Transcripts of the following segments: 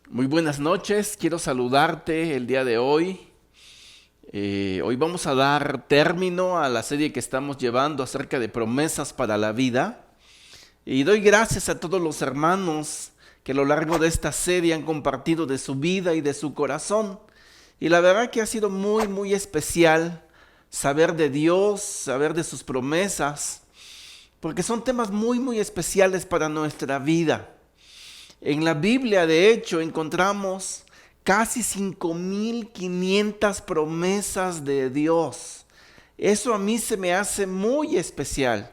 Muy buenas noches, quiero saludarte el día de hoy. Hoy vamos a dar término a la serie que estamos llevando acerca de promesas para la vida. Y doy gracias a todos los hermanos que a lo largo de esta serie han compartido de su vida y de su corazón. Y la verdad que ha sido muy especial saber de Dios, saber de sus promesas, porque son temas muy especiales para nuestra vida. En la Biblia, de hecho, encontramos casi 5.500 promesas de Dios. Eso a mí se me hace muy especial.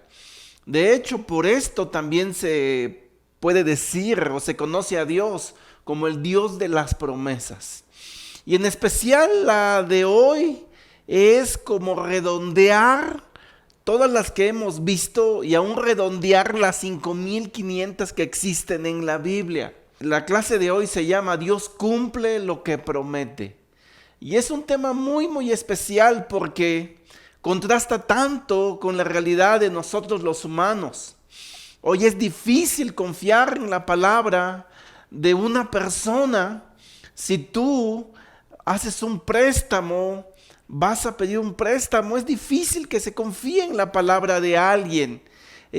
De hecho, por esto también se puede decir o se conoce a Dios como el Dios de las promesas. Y en especial la de hoy es como redondear todas las que hemos visto y aún redondear las 5.500 que existen en la Biblia. La clase de hoy se llama Dios cumple lo que promete. Y es un tema muy especial porque contrasta tanto con la realidad de nosotros los humanos. Hoy es difícil confiar en la palabra de una persona. Si tú haces un préstamo, vas a pedir un préstamo, es difícil que se confíe en la palabra de alguien.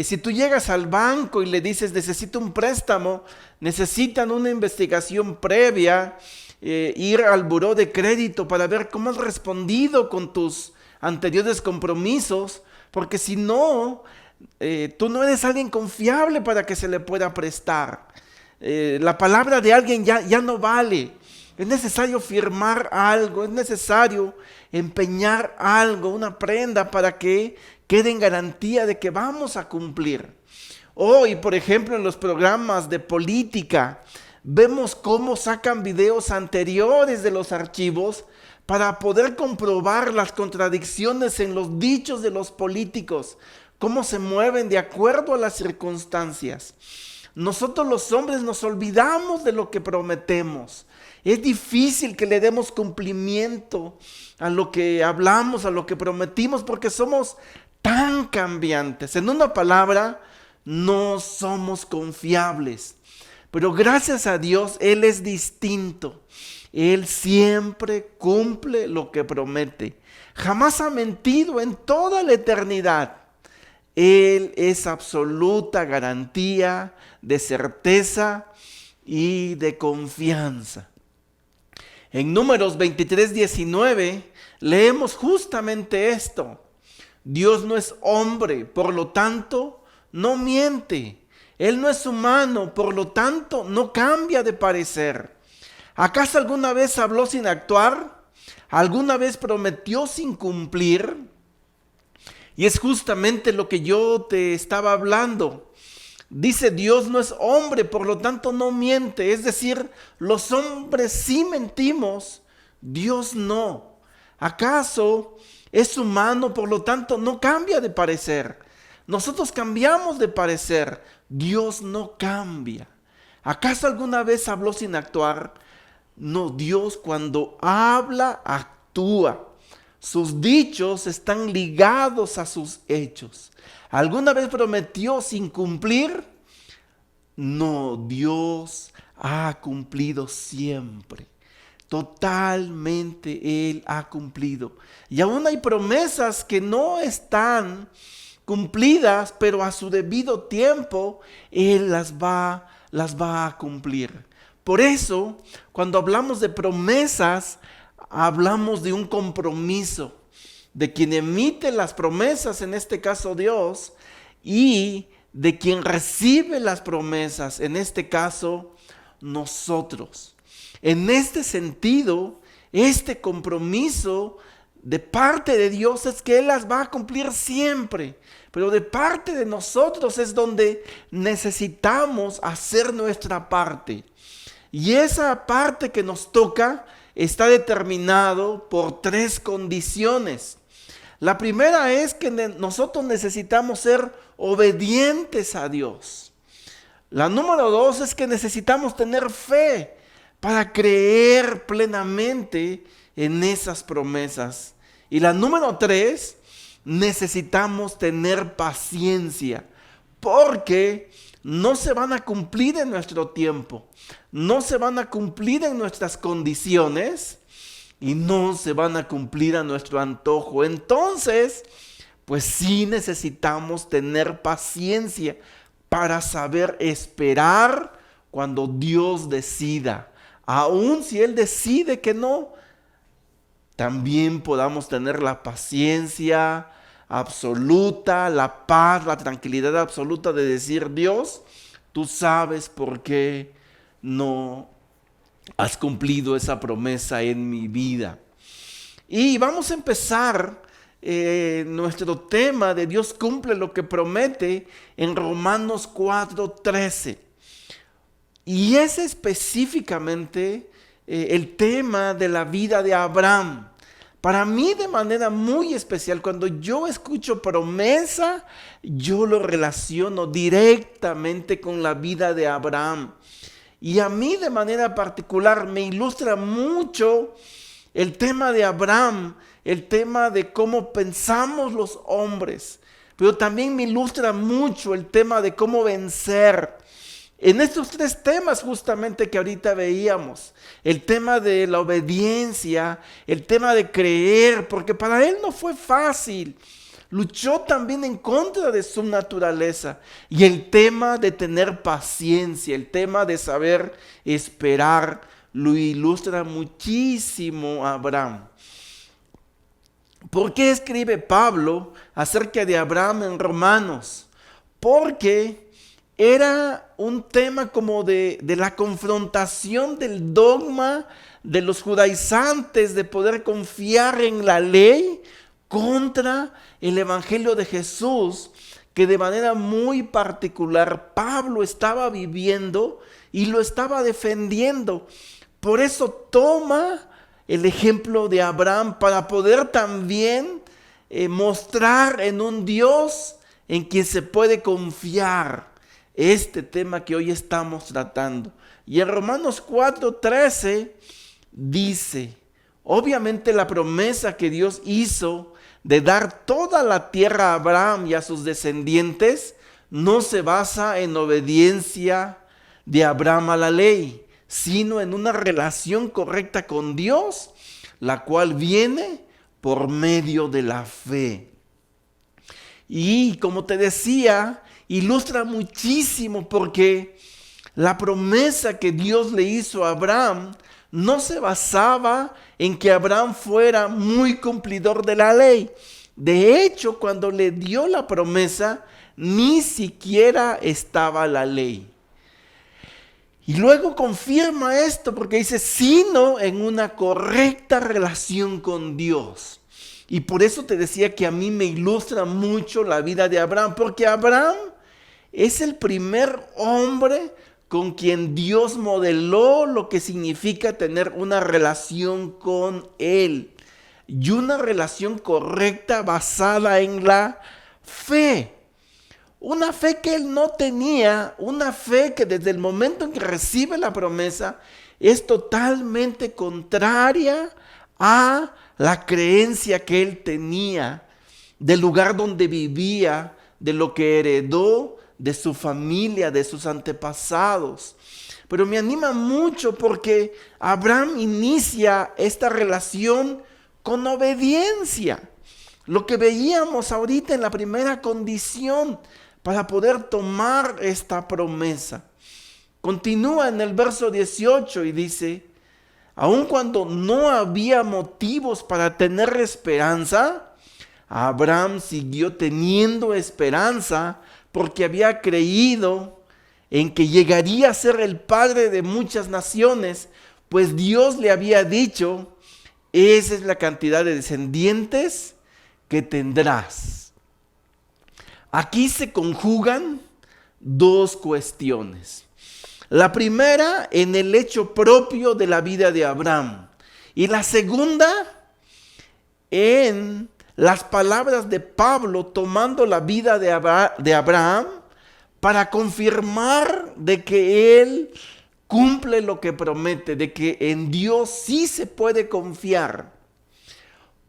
Si tú llegas al banco y le dices necesito un préstamo, necesitan una investigación previa, ir al buró de crédito para ver cómo has respondido con tus anteriores compromisos, porque si no, tú no eres alguien confiable para que se le pueda prestar. La palabra de alguien ya no vale. Es necesario firmar algo, es necesario empeñar algo, una prenda para que quede en garantía de que vamos a cumplir. Hoy, por ejemplo, en los programas de política, vemos cómo sacan videos anteriores de los archivos para poder comprobar las contradicciones en los dichos de los políticos, cómo se mueven de acuerdo a las circunstancias. Nosotros los hombres nos olvidamos de lo que prometemos. Es difícil que le demos cumplimiento a lo que hablamos, a lo que prometimos, porque somos tan cambiantes. En una palabra, no somos confiables. Pero gracias a Dios, Él es distinto. Él siempre cumple lo que promete. Jamás ha mentido en toda la eternidad. Él es absoluta garantía de certeza y de confianza. En Números 23:19 leemos justamente esto. Dios no es hombre, por lo tanto, no miente. Él no es humano, por lo tanto, no cambia de parecer. ¿Acaso alguna vez habló sin actuar? ¿Alguna vez prometió sin cumplir? Y es justamente lo que yo te estaba hablando. Dice Dios no es hombre, por lo tanto no miente. Es decir, los hombres sí mentimos, Dios no. ¿Acaso es humano, por lo tanto no cambia de parecer? Nosotros cambiamos de parecer, Dios no cambia. ¿Acaso alguna vez habló sin actuar? No, Dios cuando habla, actúa. Sus dichos están ligados a sus hechos. ¿Alguna vez prometió sin cumplir? No, Dios ha cumplido siempre. Totalmente Él ha cumplido. Y aún hay promesas que no están cumplidas, pero a su debido tiempo Él las va a cumplir. Por eso, cuando hablamos de promesas, hablamos de un compromiso de quien emite las promesas, en este caso Dios, y de quien recibe las promesas, en este caso nosotros. En este sentido, este compromiso de parte de Dios es que Él las va a cumplir siempre, pero de parte de nosotros es donde necesitamos hacer nuestra parte. Y esa parte que nos toca está determinado por 3 condiciones. La primera es que nosotros necesitamos ser obedientes a Dios. La número 2 es que necesitamos tener fe para creer plenamente en esas promesas. Y la número 3, necesitamos tener paciencia porque no se van a cumplir en nuestro tiempo, no se van a cumplir en nuestras condiciones y no se van a cumplir a nuestro antojo. Entonces, pues sí necesitamos tener paciencia para saber esperar cuando Dios decida. Aun si Él decide que no, también podamos tener la paciencia absoluta, la paz, la tranquilidad absoluta de decir: Dios, tú sabes por qué no has cumplido esa promesa en mi vida. Y vamos a empezar nuestro tema de Dios cumple lo que promete en Romanos 4:13. Y es específicamente el tema de la vida de Abraham. Para mí, de manera muy especial, cuando yo escucho promesa, yo lo relaciono directamente con la vida de Abraham. Y a mí de manera particular me ilustra mucho el tema de Abraham, el tema de cómo pensamos los hombres, pero también me ilustra mucho el tema de cómo vencer. En estos tres temas justamente que ahorita veíamos, el tema de la obediencia, el tema de creer, porque para él no fue fácil, luchó también en contra de su naturaleza, y el tema de tener paciencia, el tema de saber esperar, lo ilustra muchísimo a Abraham. ¿Por qué escribe Pablo acerca de Abraham en Romanos? Porque era un tema como de la confrontación del dogma de los judaizantes de poder confiar en la ley contra el evangelio de Jesús, que de manera muy particular Pablo estaba viviendo y lo estaba defendiendo. Por eso toma el ejemplo de Abraham para poder también mostrar en un Dios en quien se puede confiar. Este tema que hoy estamos tratando. Y en Romanos 4:13 dice, obviamente la promesa que Dios hizo de dar toda la tierra a Abraham y a sus descendientes no se basa en obediencia de Abraham a la ley, sino en una relación correcta con Dios, la cual viene por medio de la fe. Y como te decía, ilustra muchísimo porque la promesa que Dios le hizo a Abraham no se basaba en que Abraham fuera muy cumplidor de la ley. De hecho, cuando le dio la promesa, ni siquiera estaba la ley. Y luego confirma esto porque dice, sino en una correcta relación con Dios. Y por eso te decía que a mí me ilustra mucho la vida de Abraham, porque Abraham es el primer hombre con quien Dios modeló lo que significa tener una relación con Él. Y una relación correcta basada en la fe. Una fe que él no tenía, una fe que desde el momento en que recibe la promesa es totalmente contraria a la creencia que él tenía del lugar donde vivía, de lo que heredó de su familia, de sus antepasados. Pero me anima mucho porque Abraham inicia esta relación con obediencia. Lo que veíamos ahorita en la primera condición para poder tomar esta promesa. Continúa en el verso 18 y dice, aun cuando no había motivos para tener esperanza, Abraham siguió teniendo esperanza porque había creído en que llegaría a ser el padre de muchas naciones, pues Dios le había dicho, esa es la cantidad de descendientes que tendrás. Aquí se conjugan dos cuestiones. La primera en el hecho propio de la vida de Abraham y la segunda en las palabras de Pablo tomando la vida de Abraham para confirmar de que él cumple lo que promete, de que en Dios sí se puede confiar.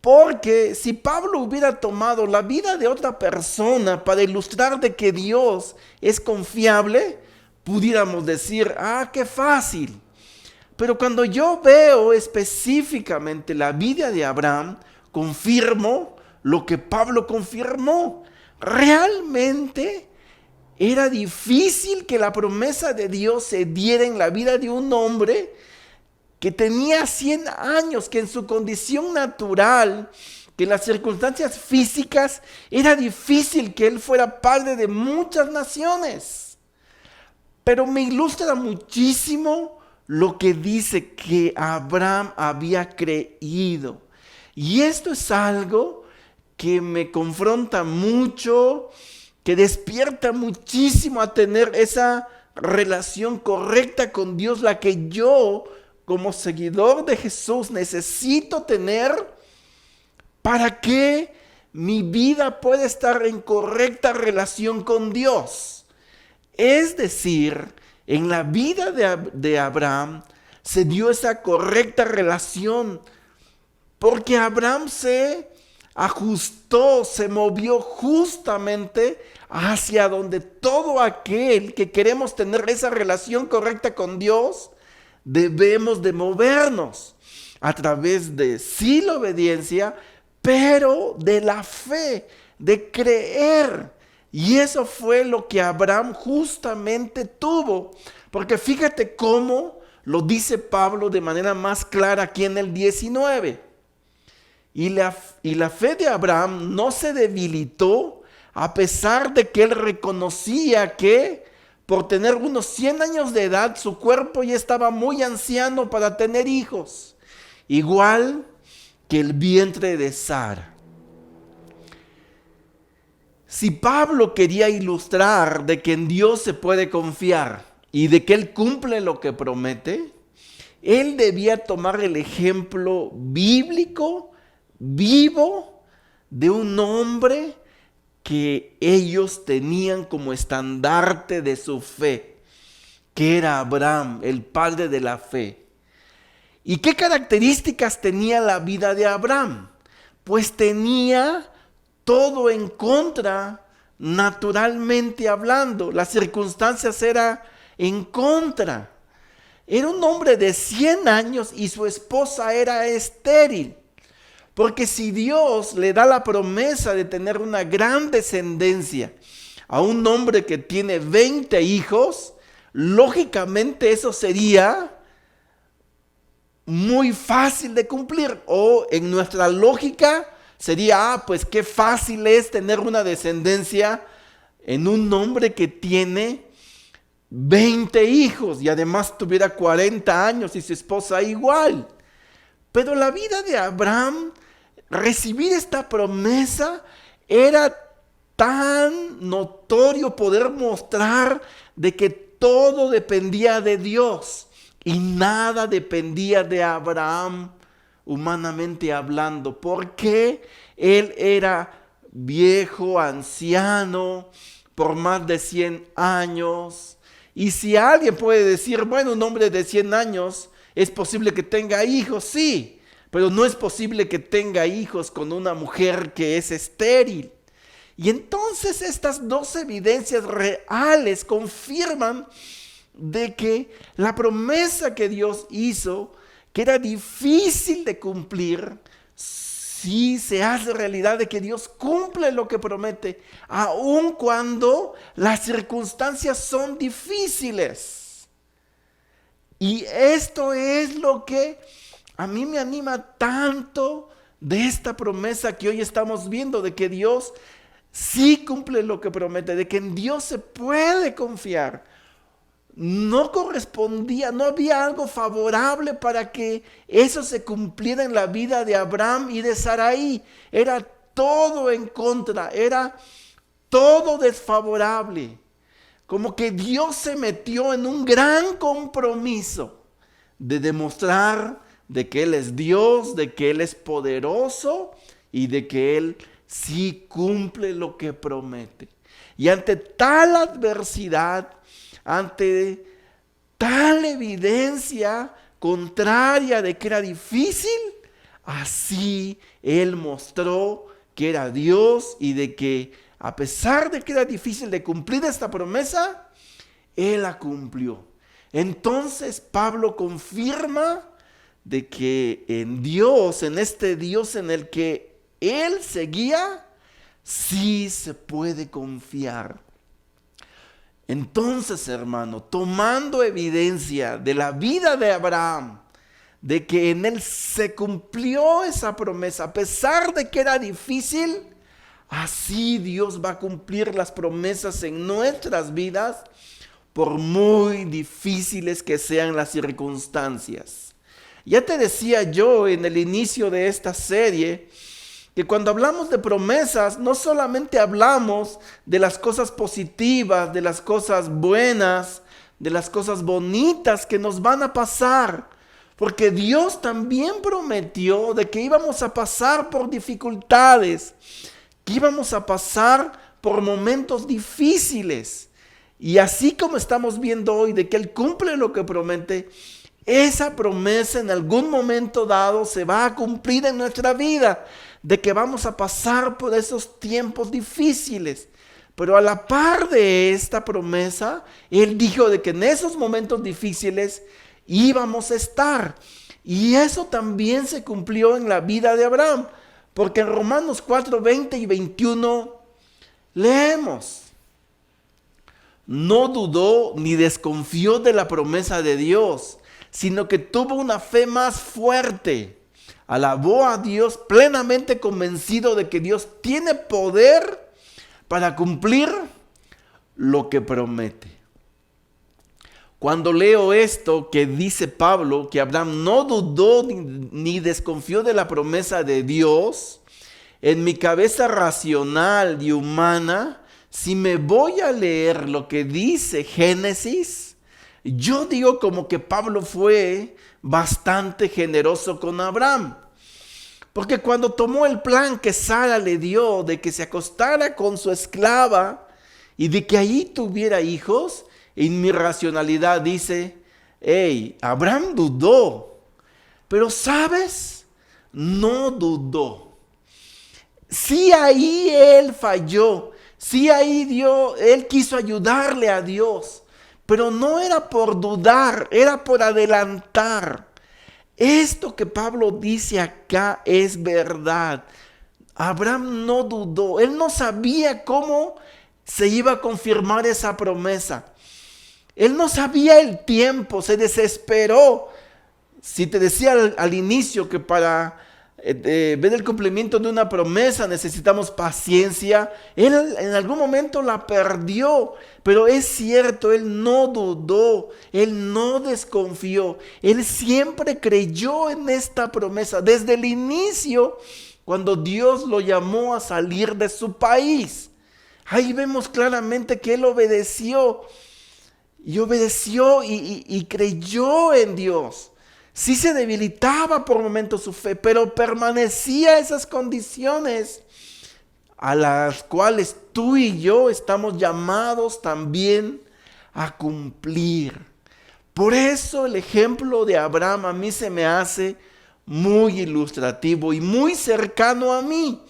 Porque si Pablo hubiera tomado la vida de otra persona para ilustrar de que Dios es confiable, pudiéramos decir, qué fácil. Pero cuando yo veo específicamente la vida de Abraham, confirmo lo que Pablo confirmó. Realmente era difícil que la promesa de Dios se diera en la vida de un hombre que tenía 100 años, que en su condición natural, que en las circunstancias físicas, era difícil que él fuera padre de muchas naciones. Pero me ilustra muchísimo lo que dice que Abraham había creído. Y esto es algo que me confronta mucho, que despierta muchísimo a tener esa relación correcta con Dios, la que yo, como seguidor de Jesús, necesito tener para que mi vida pueda estar en correcta relación con Dios. Es decir, en la vida de Abraham se dio esa correcta relación, porque Abraham se ajustó, se movió justamente hacia donde todo aquel que queremos tener esa relación correcta con Dios, debemos de movernos a través de sí la obediencia, pero de la fe, de creer. Y eso fue lo que Abraham justamente tuvo. Porque fíjate cómo lo dice Pablo de manera más clara aquí en el 19. Y la fe de Abraham no se debilitó a pesar de que él reconocía que por tener unos 100 años de edad, su cuerpo ya estaba muy anciano para tener hijos, igual que el vientre de Sara. Si Pablo quería ilustrar de que en Dios se puede confiar y de que Él cumple lo que promete, él debía tomar el ejemplo bíblico, vivo, de un hombre que ellos tenían como estandarte de su fe, que era Abraham, el padre de la fe. ¿Y qué características tenía la vida de Abraham? Pues tenía todo en contra, naturalmente hablando. Las circunstancias eran en contra. Era un hombre de 100 años y su esposa era estéril. Porque si Dios le da la promesa de tener una gran descendencia a un hombre que tiene 20 hijos, lógicamente eso sería muy fácil de cumplir. O en nuestra lógica sería, pues qué fácil es tener una descendencia en un hombre que tiene 20 hijos y además tuviera 40 años y su esposa igual. Pero la vida de Abraham, recibir esta promesa, era tan notorio poder mostrar de que todo dependía de Dios y nada dependía de Abraham, humanamente hablando, porque él era viejo, anciano, por más de 100 años. Y si alguien puede decir, bueno, un hombre de 100 años es posible que tenga hijos, sí, pero no es posible que tenga hijos con una mujer que es estéril. Y entonces estas dos evidencias reales confirman de que la promesa que Dios hizo, que era difícil de cumplir, sí se hace realidad, de que Dios cumple lo que promete, aun cuando las circunstancias son difíciles. Y esto es lo que a mí me anima tanto de esta promesa que hoy estamos viendo, de que Dios sí cumple lo que promete, de que en Dios se puede confiar. No correspondía, no había algo favorable para que eso se cumpliera en la vida de Abraham y de Sarai. Era todo en contra, era todo desfavorable. Como que Dios se metió en un gran compromiso de demostrar de que Él es Dios, de que Él es poderoso y de que Él sí cumple lo que promete. Y ante tal adversidad, ante tal evidencia contraria de que era difícil, así Él mostró que era Dios y de que a pesar de que era difícil de cumplir esta promesa, Él la cumplió. Entonces Pablo confirma de que en Dios, en este Dios en el que Él seguía, sí se puede confiar. Entonces, hermano, tomando evidencia de la vida de Abraham, de que en él se cumplió esa promesa, a pesar de que era difícil, así Dios va a cumplir las promesas en nuestras vidas, por muy difíciles que sean las circunstancias. Ya te decía yo en el inicio de esta serie, que cuando hablamos de promesas, no solamente hablamos de las cosas positivas, de las cosas buenas, de las cosas bonitas que nos van a pasar, porque Dios también prometió de que íbamos a pasar por dificultades, que íbamos a pasar por momentos difíciles. Y así como estamos viendo hoy de que Él cumple lo que promete, esa promesa en algún momento dado se va a cumplir en nuestra vida, de que vamos a pasar por esos tiempos difíciles. Pero a la par de esta promesa, Él dijo de que en esos momentos difíciles íbamos a estar. Y eso también se cumplió en la vida de Abraham, porque en Romanos 4, 20 y 21 leemos: no dudó ni desconfió de la promesa de Dios, sino que tuvo una fe más fuerte. Alabó a Dios plenamente convencido de que Dios tiene poder para cumplir lo que promete. Cuando leo esto que dice Pablo, que Abraham no dudó ni desconfió de la promesa de Dios, en mi cabeza racional y humana, si me voy a leer lo que dice Génesis, yo digo como que Pablo fue bastante generoso con Abraham. Porque cuando tomó el plan que Sara le dio de que se acostara con su esclava y de que ahí tuviera hijos, en mi racionalidad dice, hey, Abraham dudó, pero ¿sabes? No dudó. Sí, ahí él falló, sí, ahí él quiso ayudarle a Dios, pero no era por dudar, era por adelantar. Esto que Pablo dice acá es verdad. Abraham no dudó, él no sabía cómo se iba a confirmar esa promesa. Él no sabía el tiempo, se desesperó. Si te decía al inicio que para ver el cumplimiento de una promesa necesitamos paciencia, él en algún momento la perdió, pero es cierto, él no dudó, él no desconfió, él siempre creyó en esta promesa desde el inicio, cuando Dios lo llamó a salir de su país. Ahí vemos claramente que él obedeció y creyó en Dios. Sí se debilitaba por momentos su fe, pero permanecía esas condiciones a las cuales tú y yo estamos llamados también a cumplir. Por eso el ejemplo de Abraham a mí se me hace muy ilustrativo y muy cercano a mí.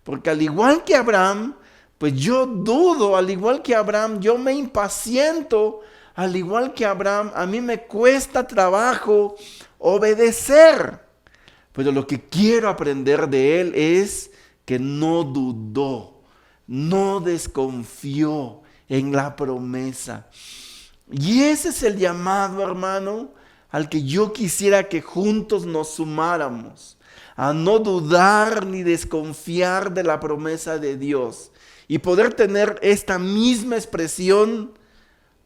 Porque al igual que Abraham, pues yo dudo, al igual que Abraham, yo me impaciento, al igual que Abraham, a mí me cuesta trabajo obedecer. Pero lo que quiero aprender de él es que no dudó, no desconfió en la promesa. Y ese es el llamado, hermano, al que yo quisiera que juntos nos sumáramos, a no dudar ni desconfiar de la promesa de Dios y poder tener esta misma expresión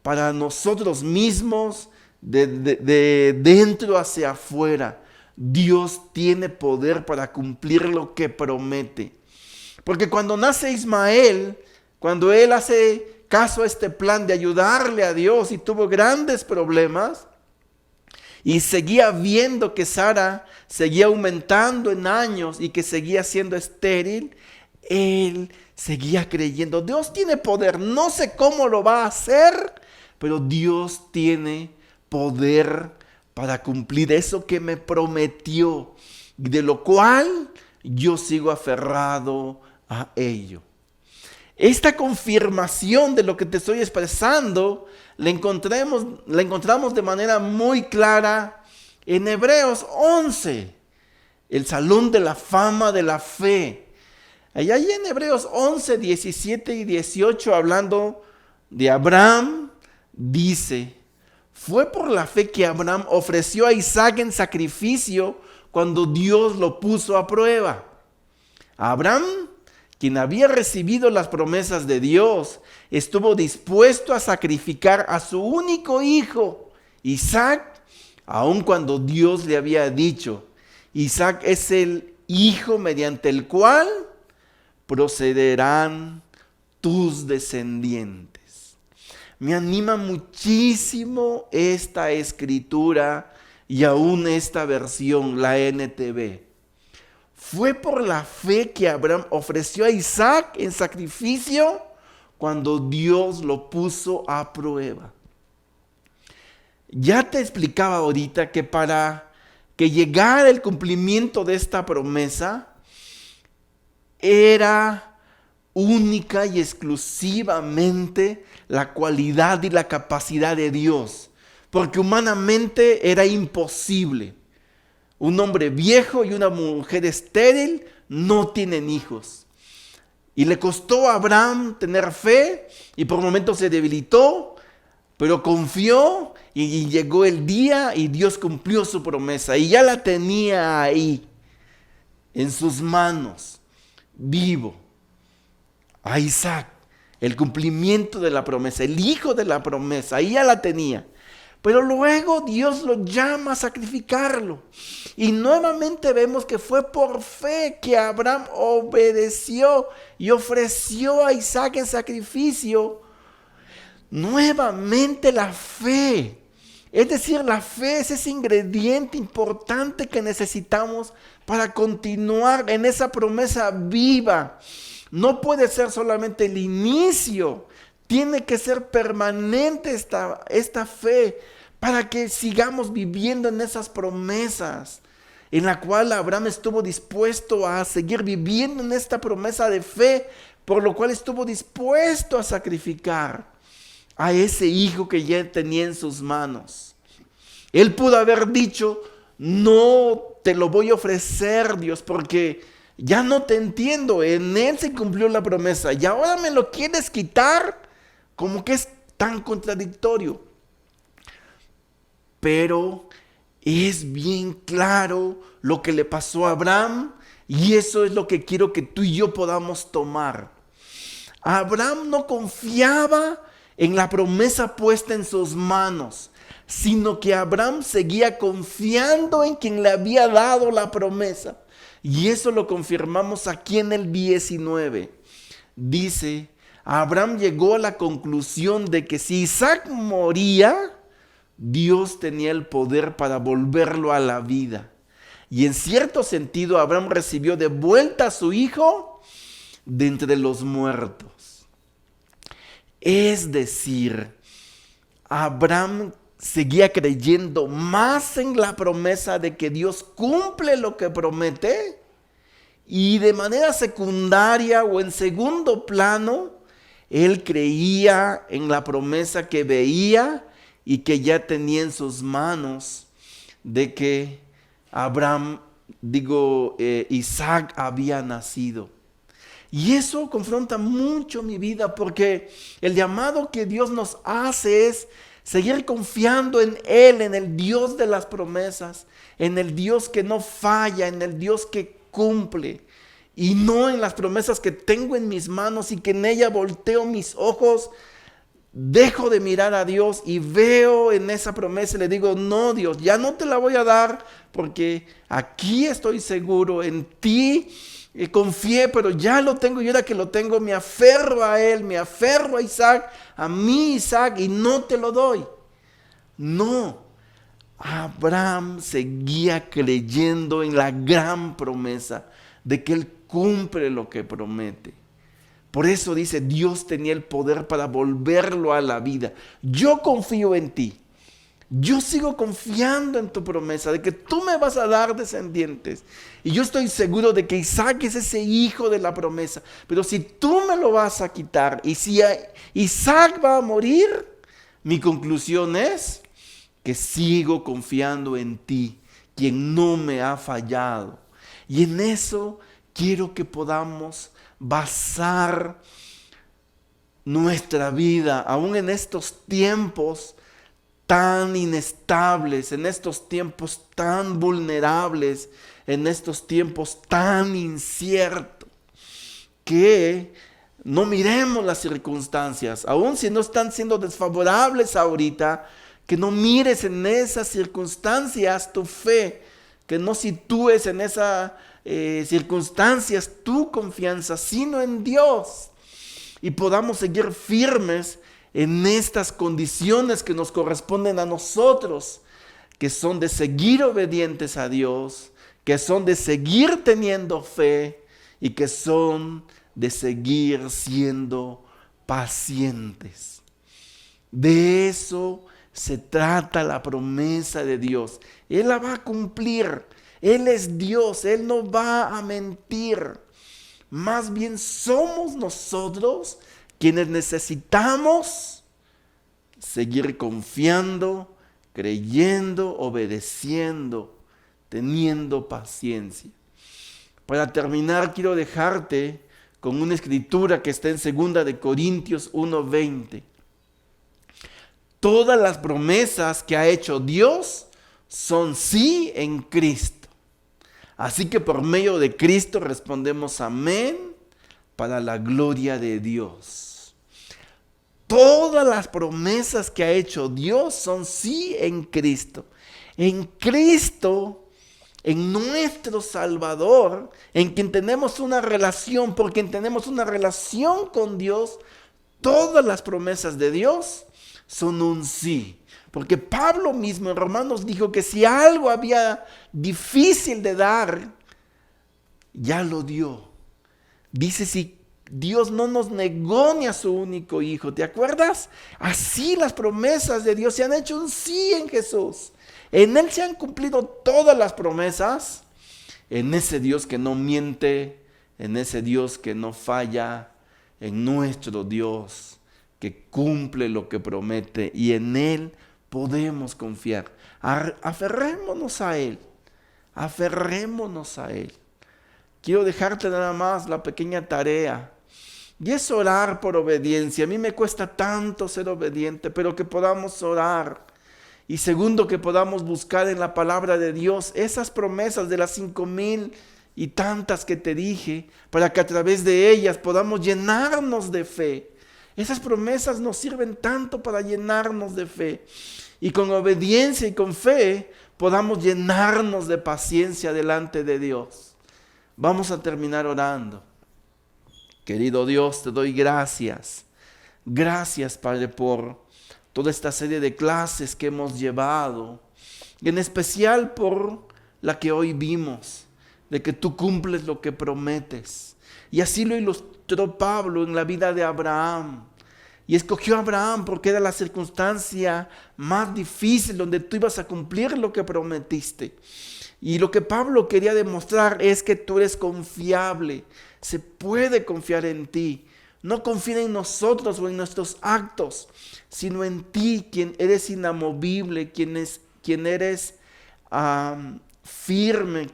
para nosotros mismos, de dentro hacia afuera. Dios tiene poder para cumplir lo que promete. Porque cuando nace Ismael, cuando él hace caso a este plan de ayudarle a Dios y tuvo grandes problemas, y seguía viendo que Sara seguía aumentando en años y que seguía siendo estéril, él seguía creyendo, Dios tiene poder, no sé cómo lo va a hacer, pero Dios tiene poder para cumplir eso que me prometió. de lo cual yo sigo aferrado a ello. Esta confirmación de lo que te estoy expresando la encontramos de manera muy clara en Hebreos 11, el Salón de la Fama de la Fe. Allá en Hebreos 11, 17 y 18, hablando de Abraham, dice: fue por la fe que Abraham ofreció a Isaac en sacrificio cuando Dios lo puso a prueba. Abraham, quien había recibido las promesas de Dios, estuvo dispuesto a sacrificar a su único hijo, Isaac, aun cuando Dios le había dicho: Isaac es el hijo mediante el cual procederán tus descendientes. Me anima muchísimo esta escritura y aún esta versión, la NTV. Fue por la fe que Abraham ofreció a Isaac en sacrificio cuando Dios lo puso a prueba. Ya te explicaba ahorita que para que llegara el cumplimiento de esta promesa era única y exclusivamente la cualidad y la capacidad de Dios, porque humanamente era imposible. Un hombre viejo y una mujer estéril no tienen hijos. Y le costó a Abraham tener fe y por momentos se debilitó, pero confió y llegó el día y Dios cumplió su promesa. Y ya la tenía ahí, en sus manos, vivo. A Isaac, el cumplimiento de la promesa, el hijo de la promesa, ahí ya la tenía. Pero luego Dios lo llama a sacrificarlo. Y nuevamente vemos que fue por fe que Abraham obedeció y ofreció a Isaac en sacrificio. Nuevamente la fe. Es decir, la fe es ese ingrediente importante que necesitamos para continuar en esa promesa viva. No puede ser solamente el inicio. Tiene que ser permanente esta fe para que sigamos viviendo en esas promesas, en la cual Abraham estuvo dispuesto a seguir viviendo en esta promesa de fe, por lo cual estuvo dispuesto a sacrificar a ese hijo que ya tenía en sus manos. Él pudo haber dicho: no te lo voy a ofrecer, Dios, porque ya no te entiendo. En él se cumplió la promesa y ahora me lo quieres quitar. Como que es tan contradictorio. Pero es bien claro lo que le pasó a Abraham y eso es lo que quiero que tú y yo podamos tomar. Abraham no confiaba en la promesa puesta en sus manos, sino que Abraham seguía confiando en quien le había dado la promesa. Y eso lo confirmamos aquí en el 19. Dice: Abraham llegó a la conclusión de que si Isaac moría, Dios tenía el poder para volverlo a la vida. Y en cierto sentido, Abraham recibió de vuelta a su hijo de entre los muertos. Es decir, Abraham seguía creyendo más en la promesa de que Dios cumple lo que promete, y de manera secundaria o en segundo plano, él creía en la promesa que veía y que ya tenía en sus manos de que Isaac había nacido. Y eso confronta mucho mi vida, porque el llamado que Dios nos hace es seguir confiando en Él, en el Dios de las promesas, en el Dios que no falla, en el Dios que cumple. Y no en las promesas que tengo en mis manos y que en ella volteo mis ojos, dejo de mirar a Dios y veo en esa promesa y le digo: no, Dios, ya no te la voy a dar porque aquí estoy seguro, en ti confié, pero ya lo tengo y ahora que lo tengo me aferro a Él, me aferro a Isaac, a mi Isaac, y no te lo doy. No, Abraham seguía creyendo en la gran promesa de que Él cumple lo que promete. Por eso dice: Dios tenía el poder para volverlo a la vida. Yo confío en ti. Yo sigo confiando en tu promesa de que tú me vas a dar descendientes. Y yo estoy seguro de que Isaac es ese hijo de la promesa. Pero si tú me lo vas a quitar y si Isaac va a morir, mi conclusión es que sigo confiando en ti, quien no me ha fallado. Y en eso quiero que podamos basar nuestra vida, aún en estos tiempos tan inestables, en estos tiempos tan vulnerables, en estos tiempos tan inciertos, que no miremos las circunstancias, aun si no están siendo desfavorables ahorita, que no mires en esas circunstancias tu fe, que no sitúes en esas circunstancias tu confianza, sino en Dios, y podamos seguir firmes en estas condiciones que nos corresponden a nosotros, que son de seguir obedientes a Dios, que son de seguir teniendo fe y que son de seguir siendo pacientes. De eso se trata la promesa de Dios. Él la va a cumplir. Él es Dios, Él no va a mentir. Más bien somos nosotros quienes necesitamos seguir confiando, creyendo, obedeciendo, teniendo paciencia. Para terminar, quiero dejarte con una escritura que está en 2 de Corintios 1:20. Todas las promesas que ha hecho Dios son sí en Cristo. Así que por medio de Cristo respondemos amén para la gloria de Dios. Todas las promesas que ha hecho Dios son sí en Cristo. En Cristo, en nuestro Salvador, en quien tenemos una relación, por quien tenemos una relación con Dios, todas las promesas de Dios son un sí. Porque Pablo mismo en Romanos dijo que si algo había difícil de dar, ya lo dio. Dice, si Dios no nos negó ni a su único hijo, ¿te acuerdas? Así las promesas de Dios se han hecho un sí en Jesús. En Él se han cumplido todas las promesas, en ese Dios que no miente, en ese Dios que no falla, en nuestro Dios que cumple lo que promete y en Él podemos confiar. Aferrémonos a Él, aferrémonos a Él. Quiero dejarte nada más la pequeña tarea. Y es orar por obediencia. A mí me cuesta tanto ser obediente, pero que podamos orar. Y segundo, que podamos buscar en la palabra de Dios esas promesas de las 5,000 y tantas que te dije, para que a través de ellas podamos llenarnos de fe. Esas promesas nos sirven tanto para llenarnos de fe. Y con obediencia y con fe podamos llenarnos de paciencia delante de Dios. Vamos a terminar orando. Querido Dios, te doy gracias. Gracias, Padre, por toda esta serie de clases que hemos llevado. Y en especial por la que hoy vimos, de que tú cumples lo que prometes. Y así lo ilustró Pablo en la vida de Abraham. Y escogió a Abraham porque era la circunstancia más difícil donde tú ibas a cumplir lo que prometiste. Y lo que Pablo quería demostrar es que tú eres confiable. Se puede confiar en ti. No confía en nosotros o en nuestros actos, sino en ti, quien eres inamovible, quien eres firme,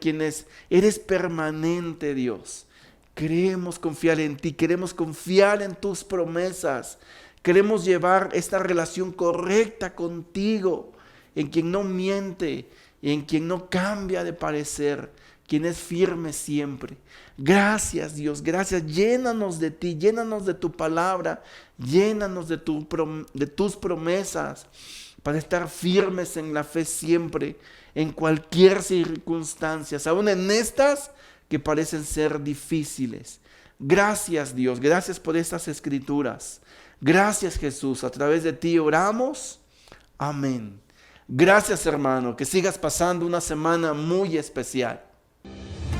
eres permanente, Dios. Queremos confiar en ti, queremos confiar en tus promesas. Queremos llevar esta relación correcta contigo, en quien no miente, en quien no cambia de parecer, quien es firme siempre. Gracias, Dios, gracias. Llénanos de ti, llénanos de tu palabra, llénanos de tus promesas para estar firmes en la fe siempre, en cualquier circunstancia, aún en estas que parecen ser difíciles. Gracias, Dios, gracias por estas escrituras. Gracias, Jesús, a través de ti oramos. Amén. Gracias, hermano, que sigas pasando una semana muy especial.